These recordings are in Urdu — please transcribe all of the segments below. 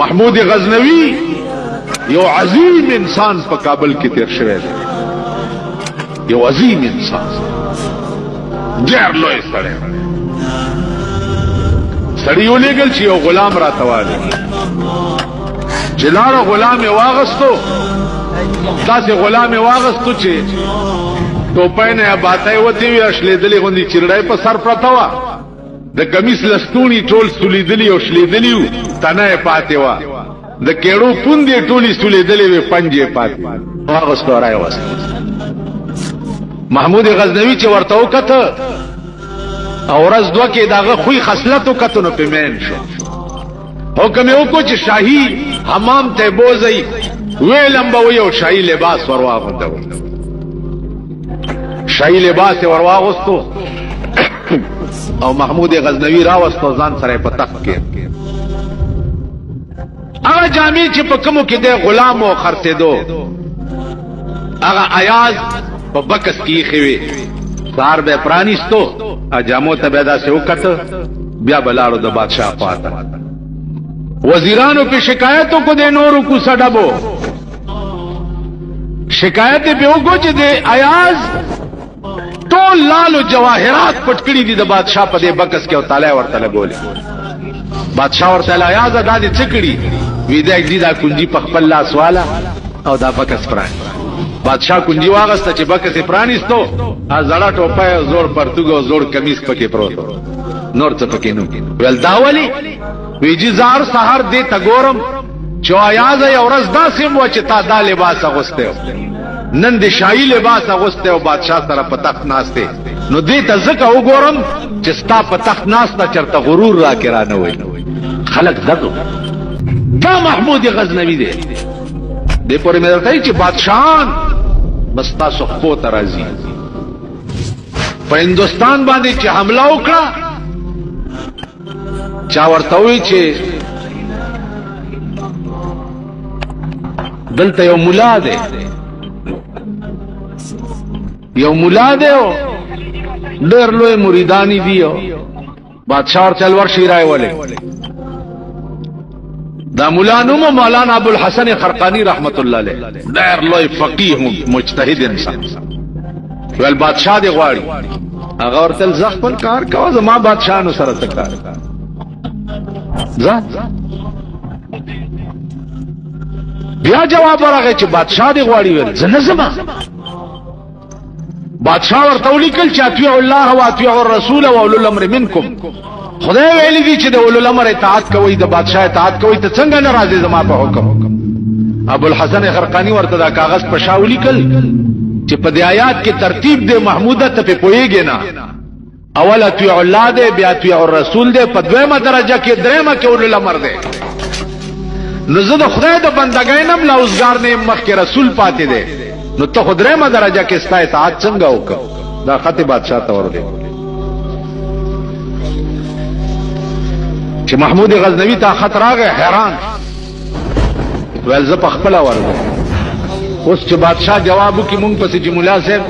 محمود غزنوی یو عظیم انسان په کابل کې تیر شوی دی، یو عظیم انسان، ډېر لوی سړی ولېږل چې یو غلام راته والی چې لاړه غلام یې واغستو، داسې غلام یې واغستو چې ټوپۍ نه یې باتۍ وتې وې، شلېدلې غوندې چرړۍ په سر پرته وه، د کمیس لستوڼي ټول سولیدلي او شلېدلي وو، تنه یې پاتې وه، د کېړو پوندې ټولې سولیدلې وې، پنجې پاتې واغستو را یې وست. محمود غزنوي چې ورته وکته او ورځ دوه کې دغه خوی خصلت وکتو نو په مین شو. حکم یې وکړو چې شاهي حمام ته بوځئ، ویلم به وی او شاهي لباس ور واغوندوئ. شاهي لباس یې ور واغوستو او محمود غزنوي راوستو ځان سره په تخت کې. هغه جامې چې په کومو کې دی غلام او خرڅېدو، هغه ایاز په بکس کې ایښې وې، سهار به یې پرانیستو، جامو ته به یې داسې وکته، بیا به لاړو د بادشاه خواته. وزیرانو پہ شکایت کو دے نورو کو سڈبو، شکایت پہ کو چ دے ایاز تو لالو جواہرات پٹکڑی دی د بادشاہ په دې بکس کې او تعالی ورته لګولې. بادشاہ ورته ایاز دا دې چکړي وی دې دا کنجي په خپل لاس والا او دا بکس پرانی. بادشاہ کنجي واغسته چې بکس پرانیستو، زړه ټوپه زور پرتګ او زور کمیس پکې پروت، نور څه پکې نو. ول دا ولی ویجی زار سحر دې تګورم چې ایاز یې ورځ داسې مو چې تا دا لباس اغوسته، نن دې شاهي لباس اغوسته او بادشاہ سره په تخت ناشته، نو دې ته ځکه وګورم چې ستا په تخت ناشته چرته غرور را کې را نه وي. خلک دغه دا محمود غزنوي دی. دې پورې مې درته چې بادشاہان بس تاسو خپو ته راځي، په هندوستان باندې چې حمله وکړه، چا ورته وی چې دلته یو مولا دی، یو مولا دی او ډېر لوی مریدانی دی، بادشاہ ورته ورشي راولې. دا مولا نوم مولانا ابوالحسن خرقانی رحمت الله علیه، ډېر لوی فقیه مجتهد انسان. ول بادشاہ دی غواړي، هغه ورته ځ خپل کار کوه، زما بادشاہانو سره څه کار ځه. بیا جواب ورغی چې بادشاہ دی غواړي، ویل زه نه ځم. بادشاہ ورته ولیکل چې اطیعوا الله واطیعوا الرسول واولو الامر منکم، خدای ویلی دی چې د اولو الامر اطاعت کوئ، د بادشاہ اطاعت کوئ، ته څنګه نه راځي زما په حکم. ابوالحسن خرقانی ورته دا کاغذ په شا ولیکل چې په دې آیات کې ترتیب دی محموده ته په پوهیږي نه، اول اطیعوا الله دے، بیا اطیعوا الرسول دے، په دویمه درجه کې دریمه کې اولو الامر دے. نو زه د خدای د بندګۍ نم لاوزګار نه مخکې رسول پاتې دی، نو ته خو دریمه درجه کې ستا اطاعت څنګه وکړه. دا خط بادشاہ ته ورغی چې محمود غزنوي ته خط راغی، حیران ویل زه په خپله ورغی. اوس چې بادشاہ جواب وکړي مونږ پسې چې ملا صاحب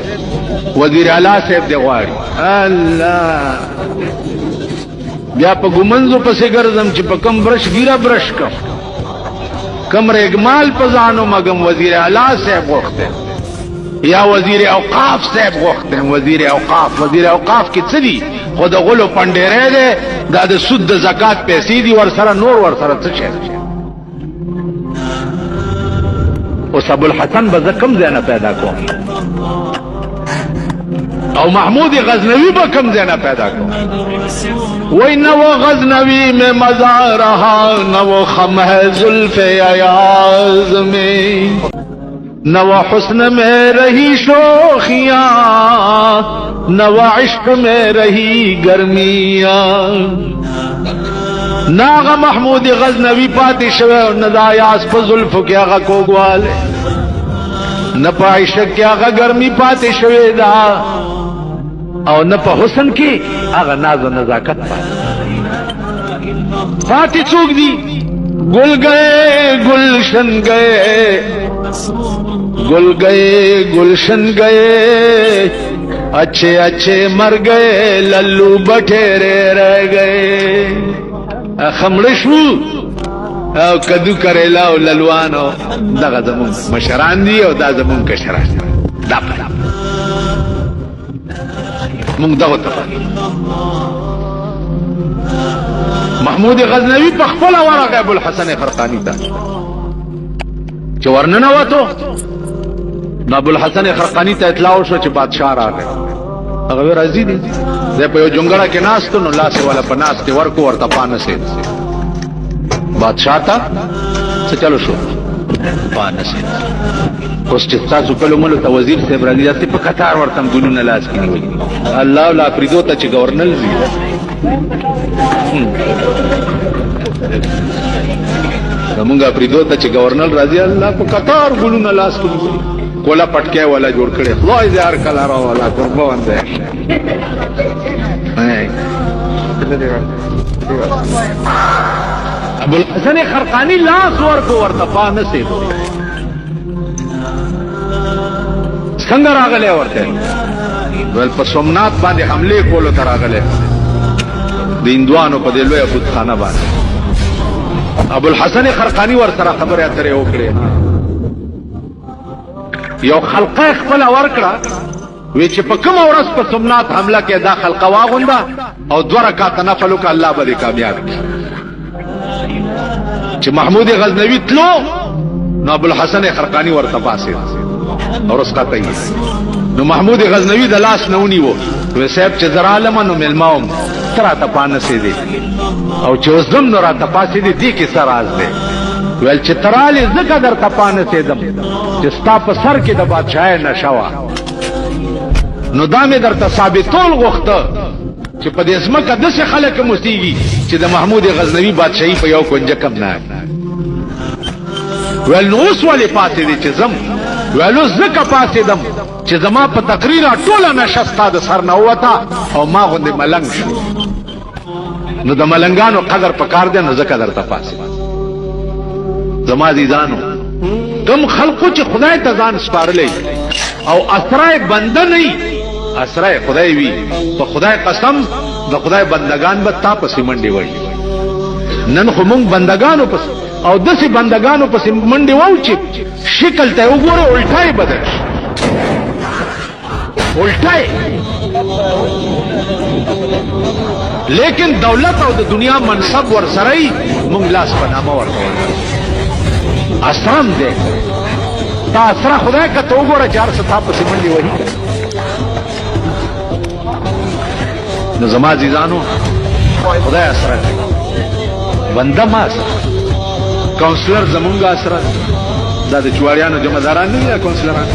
وزیر اعلی صاحب دی غواړي، الله بیا په ګومنځو پسې ګرځم چې په کم برش ګیره برش کم، کم رګمال په ځانو مګم، وزیر اعلی صاحب غوښته یا وزیر اوقاف صاحب غوښته. وزیر اوقاف کې څه دي؟ خو د غلو پنډېری دی، دا د سود د زکات پیسې دي، ورسره نور ورسره څه شی. اوس ابوالحسن به زه کوم ځای نه پیدا کوم او محمود غزنوی با کم زینا پیدا کرو. وی نو غزنوی میں مزہ رہا، نو خم ہے زلف ایاز میں، نو حسن میں رہی شوخیاں، نو عشق میں رہی گرمیاں. ناغا محمود غزنوی پاتی شوے ندا یاس پا زلف کیا غا کوگوالے، نپا عشق کیا غا گرمی پاتی شوے دا، او نپا حسن کی آغا ناز و نزاکت پاتی چوک دی. گل گئے گلشن گئے، گل گئے گلشن گئے، اچھے اچھے مر گئے، للو بٹھیرے رہ گئے. خمڑشو او کدو کریلا او للوان او دغه زمون مشران دي او دا زمون کشران دا په مونږ دغه ته محمود غزنوی په خپل ورغه ابو الحسن خرقانی ته چې ورننه وته ابو الحسن خرقانی ته اطلاع شو چې بادشاہ راغی هغه راځي دي زه په یو جونګړه کې ناستو نو لاس والا په ناس ته ورکو ورته پانه سي بادشاہ ته څه چلو شو پانه سي اوس چې تاسو کله مولو ته وزیر صاحب راځي چې په قطار ورته ګلونه لاس کې نیولي الله لا پریدو ته چې گورنر زی زمونږه پریدو ته چې گورنر راځي الله په قطار ګلونه لاس کې نیولي کولا پټکه والا جوړ کړي خدای دې هر کله را والا قربان دې ابو الحسن خرقانی لاس ورکو ورته نه سي څنګه راغله ورته ول په سومنات باندې حمله کولو تر راغله د هندوانو په دلوي ابوخانه باندې ابو الحسن خرقانی ور سره خبره اترې وکړه یو خلقه خپل ورکړه وی چې په کوم ورځ په سومنات حمله کې دا خلقه واغونده او 2 رکعات نفل وکړه الله به کامیاب کړي چې محمود غزنوی تلو نو ابو الحسن خرقانی ورته پاسه اور اس کا تئی نو محمود غزنوی د لاس نونی وو و صاحب چې زرالم نو ملماوم ترا ته پانه سي دي او چې وزم نو را ته پاسه دي دي کې سراز دي ول چې تراله زکه در ته پانه سي دم چې ستا په سر کې د بادشاہ نشوا نو دا مې درته ثابتول غوښته چې په دې اسمه کده څه خلک موسیږي چې د محمود غزنوی بادشاہي په یو کنجه کم نه ول نو اوس ولې پاتې دي چې زم ولو زکه پاتې دم چې زما په تقریر ټوله نشستا د سر نه وتا او ما غوندې ملنګ شو نو د ملنګانو قدر پکار دی نو زکه درته پاتې زما عزیزانو کوم خلقو چې خدای ته ځان سپارلې او اسرای بنده نه اسرای خدای وی په خدای قسم د خدای بندگان به تا پسې منډي وای نن خو مونږ بندگانو پس او دسي بندگانو پسې منډي وو چې شکل ته وګوره الټای بدل الټای لیکن دولت او د دنیا منصب ور سره مونږ لاس پنامه ورکول اسرام دې تا اسرا خدای کا تو وګوره 400 پسې منډي وای نو زما عزیزانو خدای اسرا بنده ما کونسلر زمونږه اسرا دا د چواریانو جمعداران نه دي کونسلران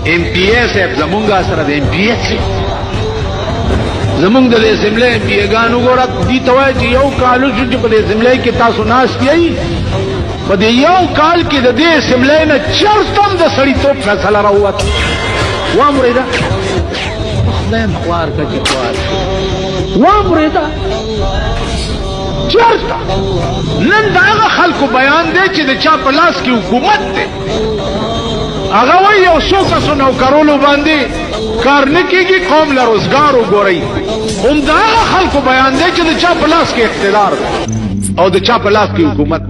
ام پی ایس اف زمونږه اسرا د ام پی ایس زمونږ د اسمبلی ام پی ګانو ګورات دي توای چې یو کالو چې په اسمبلی کې تاسو ناس یې په دې یو کال کې د دې اسمبلی نه چرتم د سړی توپ فیصله راووت وامریدا خدای خوار کا چوار وامریدا چرته نن داغه خلکو بیان دی چې د چا په لاس کې حکومت دی هغه وایي یو څو کسو نوکرولو باندې کار نه کېږي قوم له روزګار وګورئ همداغه خلکو بیان دی چې د چا په لاس کې اقتدار دی او د چا په لاس کې حکومت